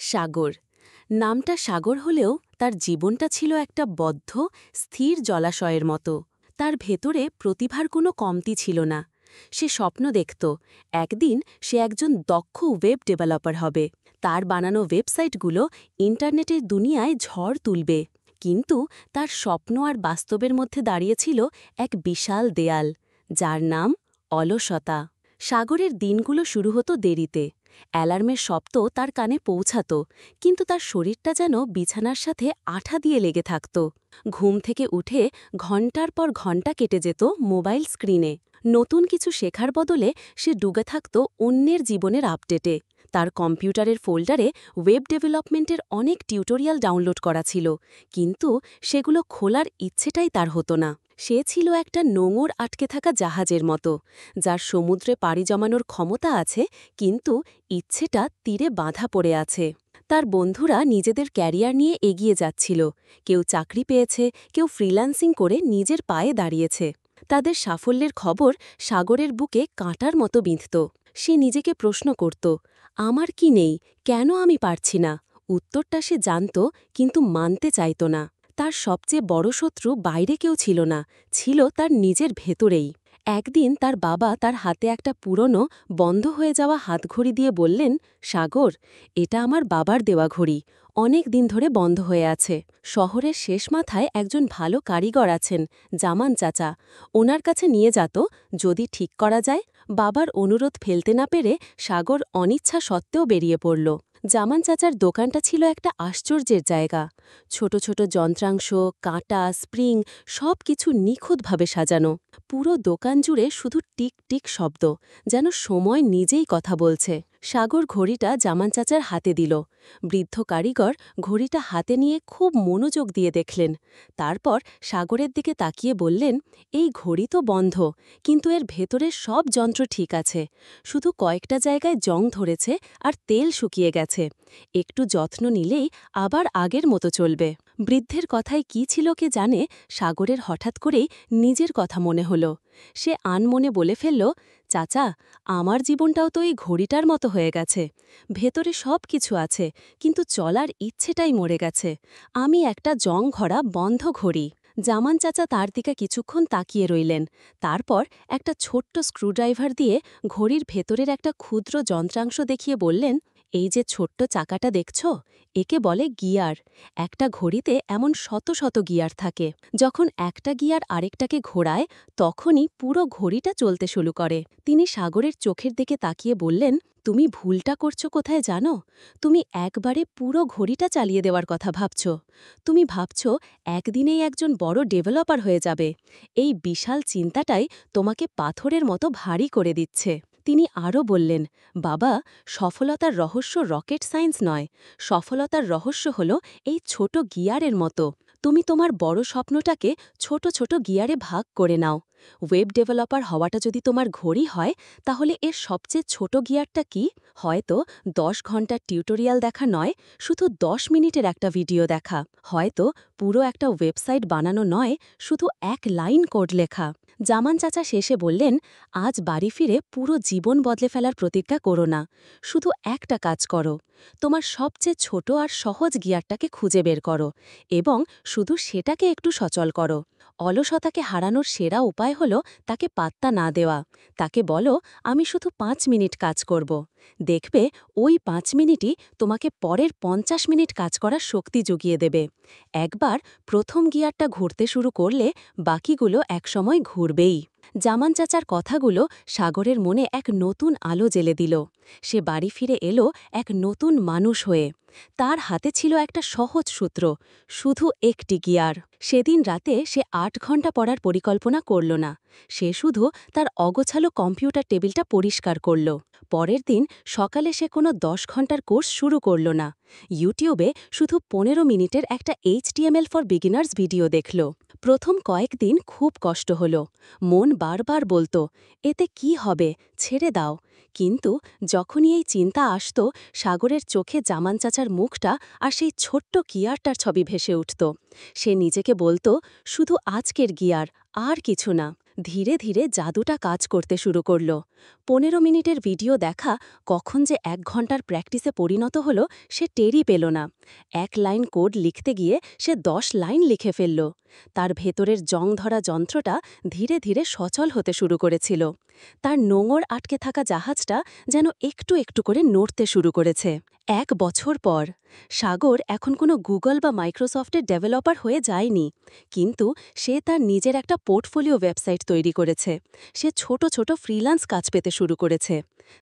সাগর। নামটা সাগর হলেও তার জীবনটা ছিল একটা বদ্ধ, স্থির জলাশয়ের মতো। তার ভেতরে প্রতিভার কোনো কমতি ছিল না। সে স্বপ্ন দেখত একদিন সে একজন দক্ষ ওয়েব ডেভেলপার হবে, তার বানানো ওয়েবসাইটগুলো ইন্টারনেটের দুনিয়ায় ঝড় তুলবে। কিন্তু তার স্বপ্ন আর বাস্তবের মধ্যে দাঁড়িয়েছিল এক বিশাল দেয়াল, যার নাম অলসতা। সাগরের দিনগুলো শুরু হতো দেরিতে। অ্যালার্মের শব্দ তার কানে পৌঁছাত, কিন্তু তার শরীরটা যেন বিছানার সাথে আঠা দিয়ে লেগে থাকত। ঘুম থেকে উঠে ঘণ্টার পর ঘণ্টা কেটে যেত মোবাইল স্ক্রিনে। নতুন কিছু শেখার বদলে সে ডুবে থাকত অন্যের জীবনের আপডেটে। তার কম্পিউটারের ফোল্ডারে ওয়েব ডেভেলপমেন্টের অনেক টিউটোরিয়াল ডাউনলোড করা ছিল, কিন্তু সেগুলো খোলার ইচ্ছেটাই তার হতো না। সে ছিল একটা নোঙর আটকে থাকা জাহাজের মতো, যার সমুদ্রে পাড়ি জমানোর ক্ষমতা আছে, কিন্তু ইচ্ছেটা তীরে বাঁধা পড়ে আছে। তার বন্ধুরা নিজেদের ক্যারিয়ার নিয়ে এগিয়ে যাচ্ছিল। কেউ চাকরি পেয়েছে, কেউ ফ্রিল্যান্সিং করে নিজের পায়ে দাঁড়িয়েছে। তাদের সাফল্যের খবর সাগরের বুকে কাঁটার মতো বিঁধত। সে নিজেকে প্রশ্ন করত, আমার কি নেই, কেন আমি পারছি না? উত্তরটা সে জানত, কিন্তু মানতে চাইত না। তার সবচেয়ে বড় শত্রু বাইরে কেউ ছিল না, ছিল তার নিজের ভেতরেই। একদিন তার বাবা তার হাতে একটা পুরনো, বন্ধ হয়ে যাওয়া হাতঘড়ি দিয়ে বললেন, সাগর, এটা আমার বাবার দেওয়া ঘড়ি, অনেক দিন ধরে বন্ধ হয়ে আছে। শহরের শেষ মাথায় একজন ভালো কারিগর আছেন, জামান চাচা, ওনার কাছে নিয়ে যেত, যদি ঠিক করা যায়। বাবার অনুরোধ ফেলতে না পেরে সাগর অনিচ্ছা সত্ত্বেও বেরিয়ে পড়ল। জামান চাচার দোকানটা ছিল একটা আশ্চর্যের জায়গা। ছোট ছোট যন্ত্রাংশ, কাঁটা, স্প্রিং, সব কিছু নিখুঁতভাবে সাজানো। পুরো দোকান জুড়ে শুধু টিক টিক শব্দ, যেন সময় নিজেই কথা বলছে। সাগর ঘড়িটা জামান চাচার হাতে দিল। বৃদ্ধ কারিগর ঘড়িটা হাতে নিয়ে খুব মনোযোগ দিয়ে দেখলেন। তারপর সাগরের দিকে তাকিয়ে বললেন, এই ঘড়ি তো বন্ধ, কিন্তু এর ভেতরের সব যন্ত্র ঠিক আছে। শুধু কয়েকটা জায়গায় জং ধরেছে আর তেল শুকিয়ে গেছে। একটু যত্ন নিলেই আবার আগের মতো চলবে। বৃদ্ধের কথায় কি ছিল কে জানে, সাগরের হঠাৎ করেই নিজের কথা মনে হল। সে আনমনে বলে ফেলল, চাচা, আমার জীবনটাও তো এই ঘড়িটার মতো হয়ে গেছে। ভেতরে সব কিছু আছে, কিন্তু চলার ইচ্ছেটাই মরে গেছে। আমি একটা জং ভরা বন্ধ ঘড়ি। জামান চাচা তার দিকে কিছুক্ষণ তাকিয়ে রইলেন। তারপর একটা ছোট্ট স্ক্রুড্রাইভার দিয়ে ঘড়ির ভেতরের একটা ক্ষুদ্র যন্ত্রাংশ দেখিয়ে বললেন, এই যে ছোট্ট চাকাটা দেখছ, একে বলে গিয়ার। একটা ঘড়িতে এমন শত শত গিয়ার থাকে। যখন একটা গিয়ার আরেকটাকে ঘোরায়, তখনই পুরো ঘড়িটা চলতে শুরু করে। তিনি সাগরের চোখের দিকে তাকিয়ে বললেন, তুমি ভুলটা করছো কোথায় জানো? তুমি একবারে পুরো ঘড়িটা চালিয়ে দেওয়ার কথা ভাবছ। তুমি ভাবছ একদিনেই একজন বড় ডেভেলপার হয়ে যাবে। এই বিশাল চিন্তাটাই তোমাকে পাথরের মতো ভারী করে দিচ্ছে। তিনি আরও বললেন, বাবা, সফলতার রহস্য রকেট সায়েন্স নয়। সফলতার রহস্য হল এই ছোট গিয়ারের মতো। তুমি তোমার বড় স্বপ্নটাকে ছোট ছোট গিয়ারে ভাগ করে নাও। ওয়েব ডেভেলপার হওয়াটা যদি তোমার ঘড়ি হয়, তাহলে এর সবচেয়ে ছোট গিয়ারটা কি? হয়তো 10 ঘন্টার টিউটোরিয়াল দেখা নয়, শুধু 10 মিনিটের একটা ভিডিও দেখা। হয়তো পুরো একটা ওয়েবসাইট বানানো নয়, শুধু এক লাইন কোড লেখা। জামান চাচা শেষে বললেন, আজ বাড়ি ফিরে পুরো জীবন বদলে ফেলার প্রতিজ্ঞা করো না। শুধু একটা কাজ করো, তোমার সবচেয়ে ছোট আর সহজ গিয়ারটাকে খুঁজে বের করো এবং শুধু সেটাকে একটু সচল করো। অলসতাকে হারানোর সেরা উপায় হল তাকে পাত্তা না দেওয়া। তাকে বলো, আমি শুধু 5 মিনিট কাজ করব। দেখবে ওই 5 মিনিটই তোমাকে পরের 50 মিনিট কাজ করার শক্তি জুগিয়ে দেবে। একবার প্রথম গিয়ারটা ঘুরতে শুরু করলে বাকিগুলো একসময় ঘুরবেই। জামান চাচার কথাগুলো সাগরের মনে এক নতুন আলো জ্বেলে দিল। সে বাড়ি ফিরে এলো এক নতুন মানুষ হয়ে। তার হাতে ছিল একটা সহজ সূত্র, শুধু একটি গিয়ার। সেদিন রাতে সে 8 ঘন্টা পড়ার পরিকল্পনা করল না। সে শুধু তার অগোছালো কম্পিউটার টেবিলটা পরিষ্কার করল। পরের দিন সকালে সে কোনো 10 ঘন্টার কোর্স শুরু করল না। ইউটিউবে শুধু 15 মিনিটের একটা HTML ফর বিগিনার্স ভিডিও দেখল। প্রথম কয়েকদিন খুব কষ্ট হল। মন বারবার বলতো, এতে কি হবে, ছেড়ে দাও। কিন্তু যখনই এই চিন্তা আসত, সাগরের চোখে জামান চাচার মুখটা আর সেই ছোট্ট গিয়ারটার ছবি ভেসে উঠত। সে নিজেকে বলতো, শুধু আজকের গিয়ার, আর কিছু না। ধীরে ধীরে জাদুটা কাজ করতে শুরু করল। ১৫ মিনিটের ভিডিও দেখা কখন যে ১ ঘন্টার প্র্যাকটিসে পরিণত হল সে টেরই পেল না। ১ লাইন কোড লিখতে গিয়ে সে ১০ লাইন লিখে ফেলল। তার ভেতরের জং ধরা যন্ত্রটা ধীরে ধীরে সচল হতে শুরু করেছিল। তার নোঙর আটকে থাকা জাহাজটা যেন একটু একটু করে নড়তে শুরু করেছে। ১ বছর পর সাগর এখন কোনো গুগল বা মাইক্রোসফটের ডেভেলপার হয়ে যায়নি, কিন্তু সে তার নিজের একটা পোর্টফোলিও ওয়েবসাইট তৈরি করেছে। সে ছোট ছোট ফ্রিল্যান্স কাজ পেতে শুরু করেছে।